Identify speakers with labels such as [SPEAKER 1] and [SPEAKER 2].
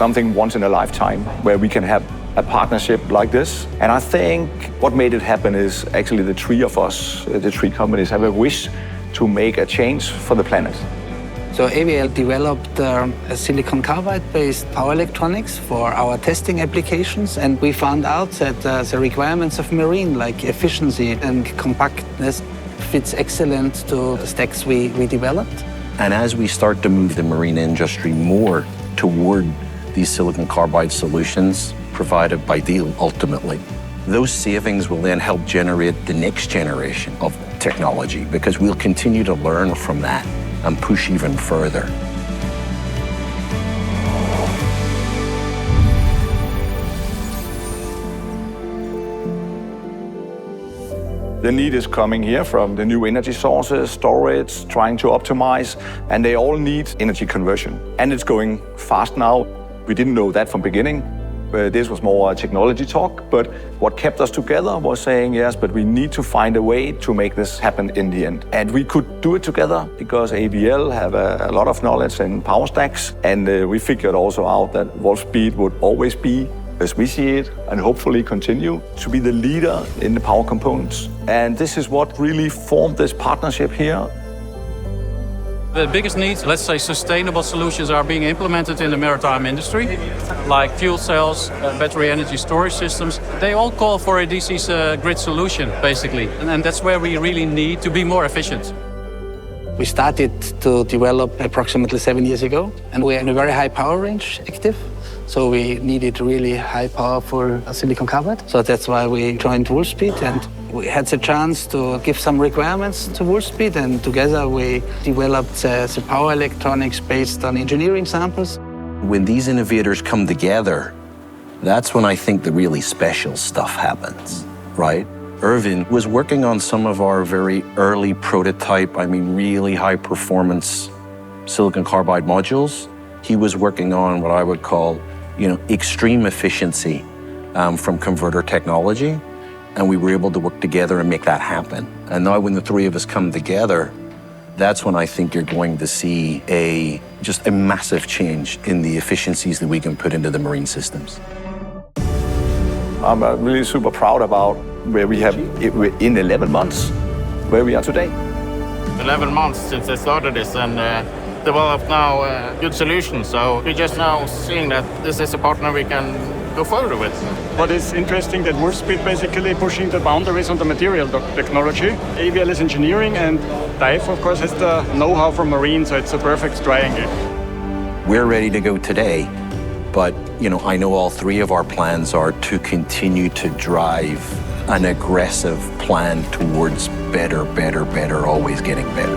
[SPEAKER 1] something once in a lifetime where we can have a partnership like this. And I think what made it happen is actually the three of us, the three companies, have a wish to make a change for the planet.
[SPEAKER 2] So AVL developed a silicon carbide-based power electronics for our testing applications, and we found out that the requirements of marine, like efficiency and compactness, fits excellent to the stacks we developed.
[SPEAKER 3] And as we start to move the marine industry more toward these silicon carbide solutions provided by DEIF ultimately, those savings will then help generate the next generation of technology, because we'll continue to learn from that and push even further.
[SPEAKER 1] The need is coming here from the new energy sources, storage, trying to optimize, and they all need energy conversion. And it's going fast now. We didn't know that from beginning. This was more a technology talk, but what kept us together was saying, yes, but we need to find a way to make this happen in the end. And we could do it together because AVL have a lot of knowledge in power stacks, and we figured also out that Wolfspeed would always be, as we see it, and hopefully continue to be the leader in the power components. And this is what really formed this partnership here.
[SPEAKER 4] The biggest needs, let's say sustainable solutions, are being implemented in the maritime industry, like fuel cells, battery energy storage systems. They all call for a DC grid solution, basically. And that's where we really need to be more efficient.
[SPEAKER 2] We started to develop approximately 7 years ago, and we're in a very high power range active. So we needed really high powerful silicon carbide. So that's why we joined Wolfspeed, and we had the chance to give some requirements to Wolfspeed, and together we developed the power electronics based on engineering samples.
[SPEAKER 3] When these innovators come together, that's when I think the really special stuff happens, right? Irvin was working on some of our very early prototype, really high performance silicon carbide modules. He was working on what I would call, extreme efficiency from converter technology. And we were able to work together and make that happen. And now when the three of us come together, that's when I think you're going to see just a massive change in the efficiencies that we can put into the marine systems.
[SPEAKER 1] I'm really super proud about where we have, in 11 months, where we are today.
[SPEAKER 5] 11 months since I started this, and developed now a good solution. So we're just now seeing that this is a partner we can go further with.
[SPEAKER 6] What is interesting that Wolfspeed basically pushing the boundaries on the material technology. AVL is engineering, and DEIF, of course, has the know-how from marine, so it's a perfect triangle.
[SPEAKER 3] We're ready to go today, but I know all three of our plans are to continue to drive an aggressive plan towards better, always getting better.